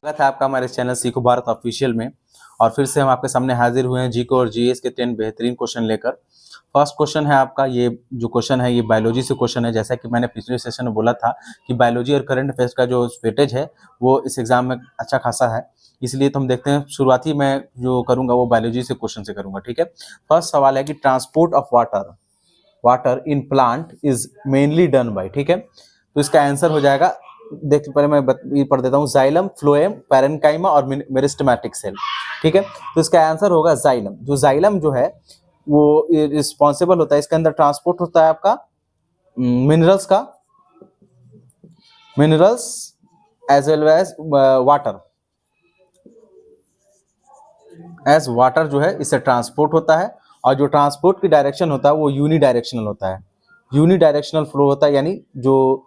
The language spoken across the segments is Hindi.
स्वागत है आपका हमारे चैनल सीखो भारत ऑफिशियल में। और फिर से हम आपके सामने हाजिर हुए हैं जीके और जीएस के 10 बेहतरीन क्वेश्चन लेकर। फर्स्ट क्वेश्चन है आपका, ये जो क्वेश्चन है ये बायोलॉजी से क्वेश्चन है। जैसा कि मैंने पिछले सेशन में बोला था कि बायोलॉजी और करंट अफेयर्स का जो वेटेज है वो इस एग्जाम में अच्छा खासा है, इसलिए तो हम देखते हैं। शुरुआती मैं जो करूंगा वो बायोलॉजी से क्वेश्चन से करूंगा, ठीक है। फर्स्ट सवाल है कि transport of water in plant is mainly done by, ठीक है। तो इसका आंसर हो जाएगा, देखिए पहले मैं पढ़ देता हूँ, जाइलम, फ्लोएम, पैरेन्काइमा और मेरिस्टेमेटिक सेल, ठीक है। तो इसका आंसर होगा जाइलम। जो जाइलम जो है वो रिस्पॉन्सिबल होता है, इसके अंदर ट्रांसपोर्ट होता है आपका minerals as well as water जो है इससे ट्रांसपोर्ट होता है। और जो ट्रांसपोर्ट की डायरेक्शन होता है वो यूनिडायरेक्शनल होता है, यूनिडायरेक्शनल फ्लो होता है। यानी जो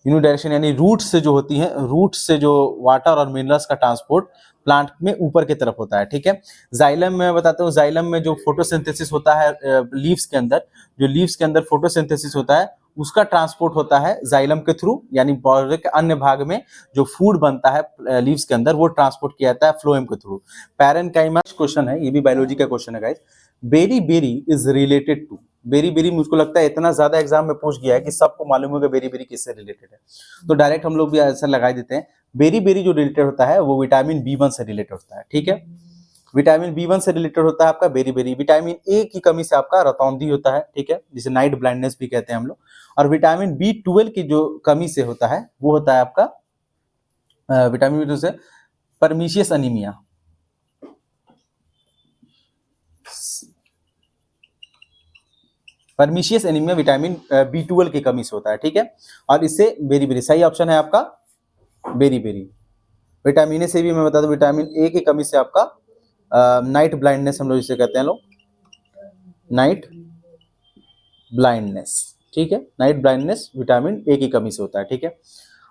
यूनिडायरेक्शन यानी रूट से जो होती है, रूट से जो वाटर और मिनरल्स का ट्रांसपोर्ट प्लांट में ऊपर की तरफ होता है, ठीक है। जाइलम में बताता हूँ, जाइलम में जो फोटोसिंथेसिस होता है लीव्स के अंदर, जो लीव्स के अंदर फोटोसिंथेसिस होता है उसका ट्रांसपोर्ट होता है जाइलम के थ्रू। यानी पौधे के अन्य भाग में जो फूड बनता है लीव्स के अंदर वो ट्रांसपोर्ट किया जाता है फ्लोएम के थ्रू। पैरेन्काइमा क्वेश्चन है, ये भी बायोलॉजी का क्वेश्चन है guys. Beriberi is related to, beriberi मुझको लगता है इतना ज्यादा एग्जाम में पूछ गया है कि सबको मालूम होगा बेरी बेरी किससे रिलेटेड है, तो डायरेक्ट हम लोग भी आंसर लगा देते हैं। बेरी बेरी जो रिलेटेड होता है वो विटामिन बी1 से रिलेटेड होता है, ठीक है। विटामिन बी1 से रिलेटेड होता है आपका बेरी बेरी। विटामिन ए की कमी से आपका रतौंधी होता है, ठीक है, जिसे नाइट ब्लाइंडनेस भी कहते हैं हम लोग। और विटामिन बी12 की जो कमी से होता है वो होता है आपका विटामिन बी2 से परमिशियस अनीमिया, परमिशियस एनीमिया विटामिन बी12 की कमी से होता है, ठीक है। और इससे बेरी बेरी सही ऑप्शन है आपका बेरी बेरी। विटामिन ए से भी मैं बता दूं, विटामिन ए की कमी से आपका नाइट ब्लाइंडनेस हम लोग इसे कहते हैं, लोग नाइट ब्लाइंडनेस, ठीक है। नाइट ब्लाइंडनेस विटामिन ए की कमी से होता है, ठीक है।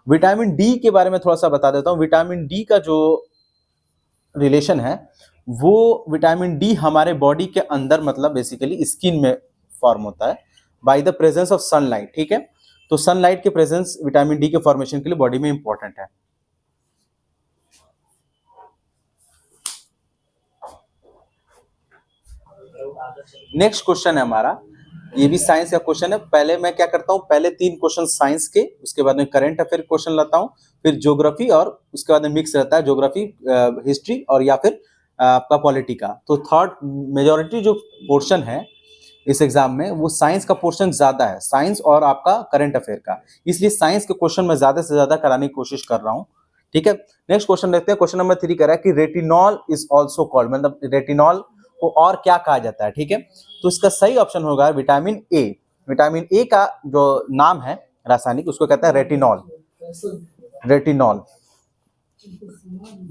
विटामिन डी के बारे में थोड़ा सा बता देता हूं। विटामिन डी का जो रिलेशन है वो, विटामिन डी हमारे बॉडी के अंदर मतलब बेसिकली स्किन में फॉर्म होता है by the presence of sunlight, ठीक है। तो सनलाइट के प्रेजेंस विटामिन डी के फॉर्मेशन के लिए बॉडी में इंपॉर्टेंट है। नेक्स्ट क्वेश्चन है हमारा, ये भी साइंस का क्वेश्चन है। पहले मैं क्या करता हूं, पहले 3 क्वेश्चन साइंस के, उसके बाद में करंट अफेयर क्वेश्चन लाता हूं, फिर ज्योग्राफी, और उसके बाद में मिक्स रहता है ज्योग्राफी, हिस्ट्री और या फिर आपका पॉलिटी का। तो थर्ड मेजॉरिटी जो पोर्शन है इस एग्जाम में वो साइंस का पोर्शन ज्यादा है, साइंस और आपका करंट अफेयर का, इसलिए साइंस के क्वेश्चन मैं ज्यादा से ज्यादा कराने की कोशिश कर रहा हूं, ठीक है। नेक्स्ट क्वेश्चन देखते हैं। क्वेश्चन नंबर 3 कह रहा है कि रेटिनॉल इज ऑल्सो कॉल्ड, मतलब रेटिनॉल को और क्या कहा जाता है, ठीक है। तो इसका सही ऑप्शन होगा विटामिन ए। विटामिन ए का जो नाम है रासायनिक उसको कहता है रेटिनॉल, रेटिनॉल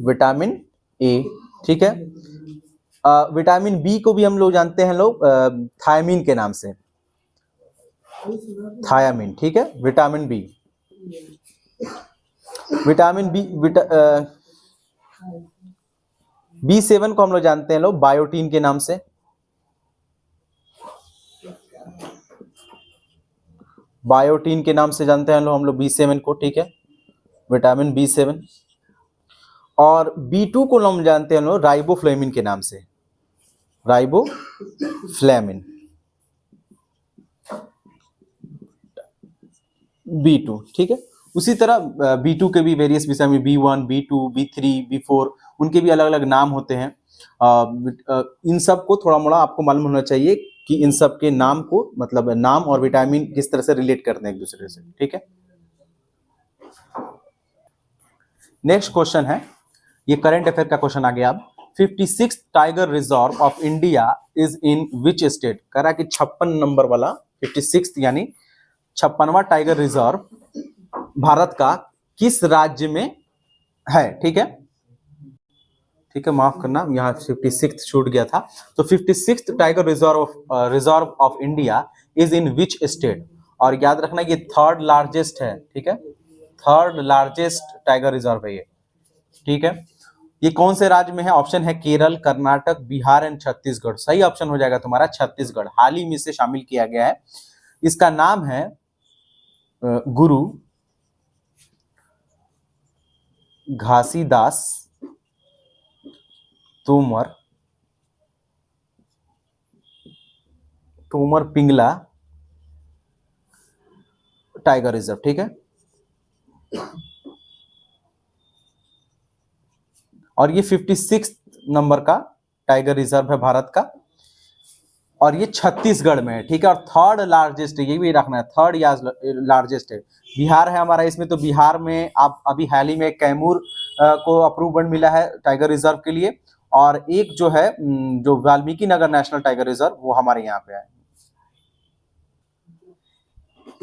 विटामिन ए, ठीक है। विटामिन बी को भी हम लोग जानते हैं लोग थायमीन के नाम से, थायामीन, ठीक है। Vitamin B, vitamin B, B7 को हम लोग जानते हैं लोग बायोटीन के नाम से, बायोटीन के नाम से जानते हैं लोग हम लोग B7 को, ठीक है, विटामिन B7। और B2 को हम जानते हैं लोग राइबोफ्लेविन के नाम से, राइबोफ्लेविन B2, ठीक है। उसी तरह B2 के भी various vitamin B1, B2, B3, B4 उनके भी अलग अलग नाम होते हैं। इन सब को थोड़ा मोड़ा आपको मालूम होना चाहिए कि इन सब के नाम को, मतलब नाम और विटामिन किस तरह से रिलेट करते हैं एक दूसरे से, ठीक है। नेक्स्ट क्वेश्चन है, ये करंट अफेयर का क्वेश्चन आ गया। अब 56th tiger reserve of India is in which state, कह रहा कि 56 नंबर वाला 56 यानी 56वां टाइगर रिजर्व भारत का किस राज्य में है, ठीक है, ठीक है, माफ करना यहाँ 56 छूट गया था। तो 56th tiger reserve of India is in which state, और याद रखना ये थर्ड लार्जेस्ट है, ठीक है, थर्ड लार्जेस्ट टाइगर रिजर्व है ये, ठीक है। ये कौन से राज्य में है, ऑप्शन है केरल, कर्नाटक, बिहार एंड छत्तीसगढ़। सही ऑप्शन हो जाएगा तुम्हारा छत्तीसगढ़, हाल ही में इसे शामिल किया गया है। इसका नाम है घासीदास तोमर पिंगला टाइगर रिजर्व, ठीक है। और ये 56 नंबर का टाइगर रिजर्व है भारत का, और ये छत्तीसगढ़ में है, ठीक है। और थर्ड लार्जेस्ट है, ये भी रखना है, थर्ड या लार्जेस्ट है। बिहार है हमारा इसमें, तो बिहार में आप अभी हाल ही में कैमूर को अप्रूवल मिला है टाइगर रिजर्व के लिए, और एक जो है जो Valmiki Nagar national tiger reserve वो हमारे यहाँ पे है।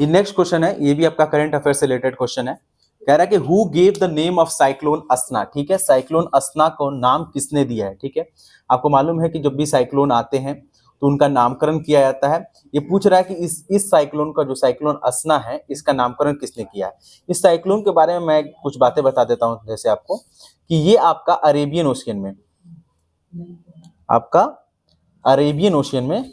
ये नेक्स्ट क्वेश्चन है, ये भी आपका करंट अफेयर से रिलेटेड क्वेश्चन है। कह रहा है कि who gave the name of cyclone असना, ठीक है। साइक्लोन असना को नाम किसने दिया है, ठीक है। आपको मालूम है कि जब भी साइक्लोन आते हैं तो उनका नामकरण किया जाता है। ये पूछ रहा है कि इस साइक्लोन का, जो साइक्लोन असना है, इसका नामकरण किसने किया है। इस साइक्लोन के बारे में मैं कुछ बातें बता देता हूं, जैसे आपको कि ये आपका अरेबियन ओशियन में, आपका अरेबियन ओशियन में,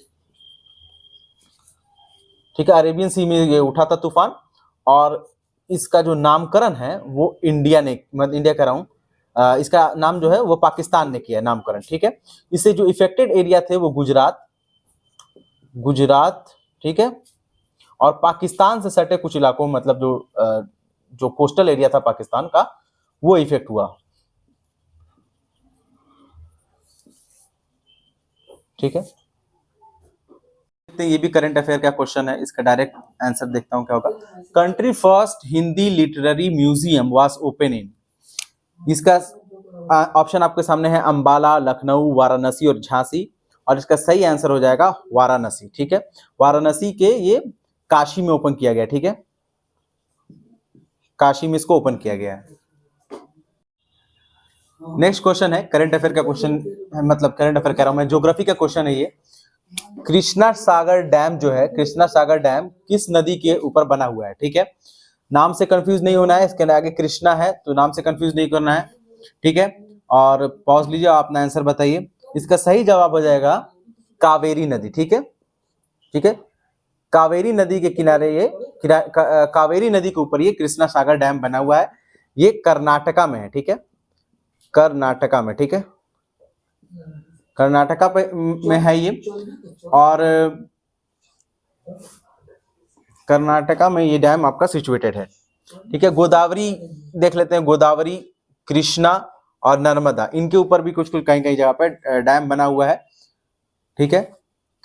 ठीक है, अरेबियन सी में ये उठा था तूफान, और इसका जो नामकरण है वो इंडिया ने, मैं इंडिया कह रहा हूं, इसका नाम जो है वो पाकिस्तान ने किया नामकरण, ठीक है। इससे जो इफेक्टेड एरिया थे वो गुजरात, ठीक है, और पाकिस्तान से सटे कुछ इलाकों, मतलब जो कोस्टल एरिया था पाकिस्तान का, वो इफेक्ट हुआ, ठीक है। ये भी करंट अफेयर का क्वेश्चन है, इसका डायरेक्ट आंसर देखता हूं क्या होगा। Country first Hindi literary museum was open in, इसका ऑप्शन आपके सामने है अंबाला, लखनऊ, वाराणसी और झांसी, और इसका सही आंसर हो जाएगा वाराणसी, ठीक है। वाराणसी के ये काशी में ओपन किया गया, ठीक है, काशी में इसको ओपन किया गया है। नेक्स्ट क्वेश्चन है करंट अफेयर का क्वेश्चन है, मतलब करंट अफेयर कह रहा हूं मैं, ज्योग्राफी का क्वेश्चन है ये। कृष्णा सागर डैम जो है, कृष्णा सागर डैम किस नदी के ऊपर बना हुआ है, ठीक है। नाम से कंफ्यूज नहीं होना है, इसके आगे कृष्णा है तो नाम से कंफ्यूज नहीं करना है, ठीक है। और पॉज लीजिए, आप अपना आंसर बताइए। इसका सही जवाब हो जाएगा कावेरी नदी, ठीक है, ठीक है। कावेरी नदी के किनारे ये कावेरी नदी के ऊपर ये कृष्णा सागर डैम बना हुआ है। ये कर्नाटका में है, ठीक है, कर्नाटका में, ठीक है, कर्नाटका में है ये, और कर्नाटका में ये डैम आपका सिचुएटेड है, ठीक है। गोदावरी देख लेते हैं, गोदावरी, कृष्णा और नर्मदा, इनके ऊपर भी कुछ कहीं कहीं जगह पे डैम बना हुआ है, ठीक है।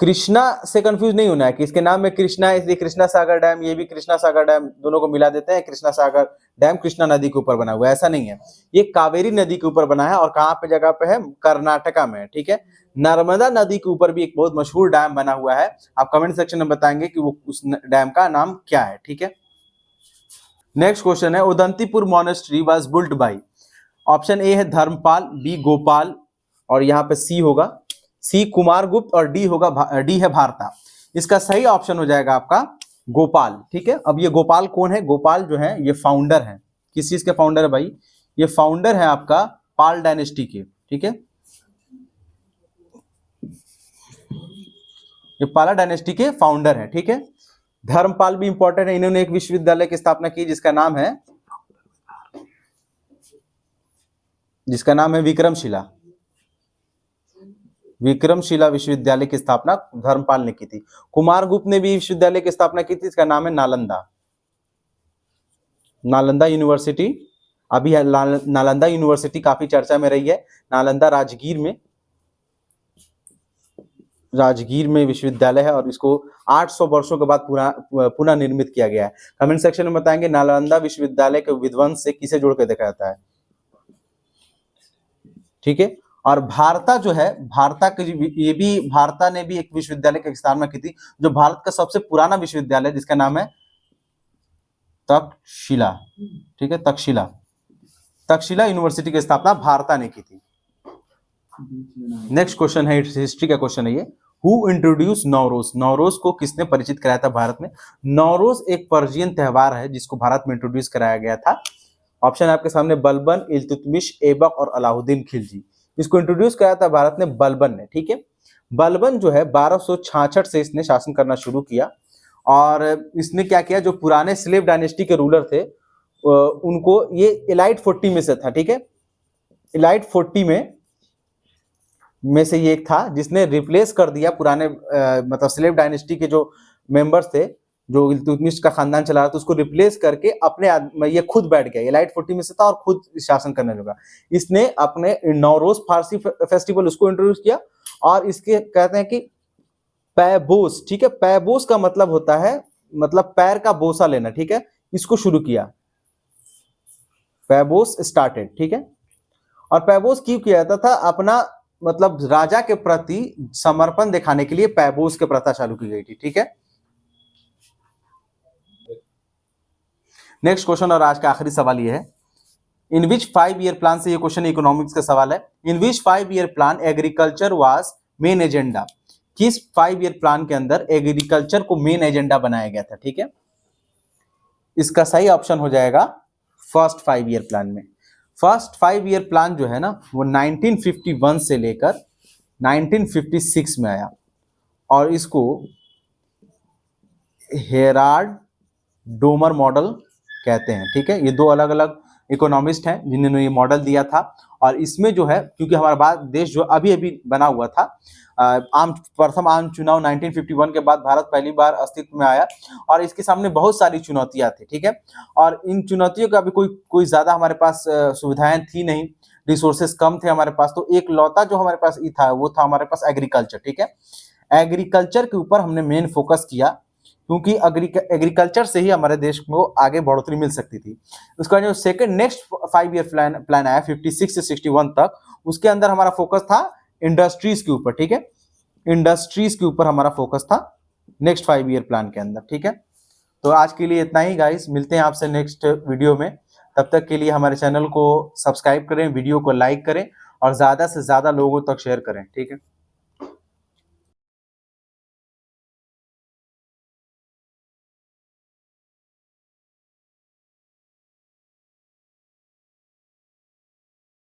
कृष्णा से कंफ्यूज नहीं होना है कि इसके नाम में कृष्णा है इसलिए कृष्णा सागर डैम, ये भी कृष्णा सागर डैम, दोनों को मिला देते हैं, कृष्णा सागर डैम कृष्णा नदी के ऊपर बना हुआ है, ऐसा नहीं है। ये कावेरी नदी के ऊपर बना है, और कहाँ पे जगह पे है, कर्नाटका में, ठीक है। नर्मदा नदी के ऊपर भी एक बहुत मशहूर डैम बना हुआ है, आप कमेंट सेक्शन में बताएंगे कि वो उस डैम का नाम क्या है, ठीक है। नेक्स्ट क्वेश्चन है, Odantapuri monastery was built by, option A है धर्मपाल, बी गोपाल, और यहाँ पे सी होगा, सी कुमारगुप्त, और डी है भारता। इसका सही ऑप्शन हो जाएगा आपका गोपाल, ठीक है। अब ये गोपाल कौन है, गोपाल जो है ये फाउंडर है, किस चीज के फाउंडर है भाई, ये फाउंडर है आपका पाल डायनेस्टी के, ठीक है, ये पाला डायनेस्टी के फाउंडर है, ठीक है। धर्मपाल भी इंपॉर्टेंट है, इन्होंने एक विश्वविद्यालय की स्थापना की जिसका नाम है विक्रमशिला, विक्रमशिला विश्वविद्यालय की स्थापना धर्मपाल ने की थी। कुमारगुप्त ने भी विश्वविद्यालय की स्थापना की थी, इसका नाम है नालंदा, नालंदा यूनिवर्सिटी। अभी नालंदा यूनिवर्सिटी काफी चर्चा में रही है, नालंदा राजगीर में विश्वविद्यालय है, और इसको 800 वर्षों के बाद पुनः निर्मित किया गया है। कमेंट सेक्शन में बताएंगे नालंदा विश्वविद्यालय के विध्वंस से किसे जोड़ के देखा जाता है, ठीक है। और भारता जो है, भारता ने भी एक विश्वविद्यालय की स्थापना की थी, जो भारत का सबसे पुराना विश्वविद्यालय, जिसका नाम है तक्षशिला, ठीक है, तक्षशिला यूनिवर्सिटी की स्थापना भारता ने की थी। नेक्स्ट क्वेश्चन है, हिस्ट्री का क्वेश्चन है ये, हु इंट्रोड्यूस नौरोज, नौरोज को किसने परिचित कराया था भारत में। नौरोज एक पर्शियन त्योहार है जिसको भारत में इंट्रोड्यूस कराया गया था। ऑप्शन आपके सामने बलबन, इल्तुतमिश, ऐबक और अलाउद्दीन खिलजी। इसको इंट्रोड्यूस कराया था भारत ने बलबन ने, ठीक है। बलबन जो है 1266 से इसने शासन करना शुरू किया, और इसने क्या किया, जो पुराने स्लेव डायनेस्टी के रूलर थे उनको ये एलाइट 40 में से था, ठीक है, एलाइट 40 में से ये एक था जिसने रिप्लेस कर दिया पुराने मतलब स्लेव डायनेस्टी के जो मेंबर्स थे, जो इल्तुतमिश का खानदान चला रहा था, उसको रिप्लेस करके अपने ये खुद बैठ गया, एलाइट 40 में से था और खुद शासन करने लगा। इसने अपने नौरोज फारसी फेस्टिवल उसको इंट्रोड्यूस किया, और इसके कहते हैं कि पैबोस, ठीक है, पैबोस का मतलब होता है मतलब पैर का बोसा लेना, ठीक है, इसको शुरू किया, पैबोस स्टार्टेड, ठीक है। और पैबोस क्यों किया जाता था? अपना मतलब राजा के प्रति समर्पण दिखाने के लिए पैबोस की प्रथा चालू की गई थी, ठीक है। नेक्स्ट क्वेश्चन और आज का आखिरी सवाल ये है, इन विच 5 ईयर प्लान से, ये क्वेश्चन इकोनॉमिक्स का सवाल है, इन विच 5 year plan agriculture was main agenda, किस 5 ईयर प्लान के अंदर एग्रीकल्चर को मेन एजेंडा बनाया गया था, ठीक है। इसका सही ऑप्शन हो जाएगा फर्स्ट 5 ईयर प्लान में। फर्स्ट 5 ईयर प्लान जो है ना वो 1951 से लेकर 1956 में आया, और इसको हेराल्ड डोमर मॉडल कहते हैं, ठीक है। ये दो अलग अलग इकोनॉमिस्ट हैं जिन्होंने ये मॉडल दिया था, और इसमें जो है क्योंकि हमारा देश जो अभी अभी बना हुआ था, प्रथम आम चुनाव 1951 के बाद भारत पहली बार अस्तित्व में आया, और इसके सामने बहुत सारी चुनौतियां थी, ठीक है। और इन चुनौतियों का भी कोई ज्यादा हमारे पास सुविधाएं थी नहीं, रिसोर्सेस कम थे हमारे पास, तो एक लौता जो हमारे पास था वो था हमारे पास एग्रीकल्चर, ठीक है। एग्रीकल्चर के ऊपर हमने मेन फोकस किया, क्योंकि एग्रीकल्चर से ही हमारे देश को आगे बढ़ोतरी मिल सकती थी। उसका जो सेकंड नेक्स्ट 5 ईयर प्लान आया 56 से 61 तक, उसके अंदर हमारा फोकस था इंडस्ट्रीज के ऊपर, ठीक है, इंडस्ट्रीज के ऊपर हमारा फोकस था नेक्स्ट 5 ईयर प्लान के अंदर, ठीक है। तो आज के लिए इतना ही गाइस, मिलते हैं आपसे नेक्स्ट वीडियो में, तब तक के लिए हमारे चैनल को सब्सक्राइब करें, वीडियो को लाइक करें और ज्यादा से ज्यादा लोगों तक शेयर करें, ठीक है।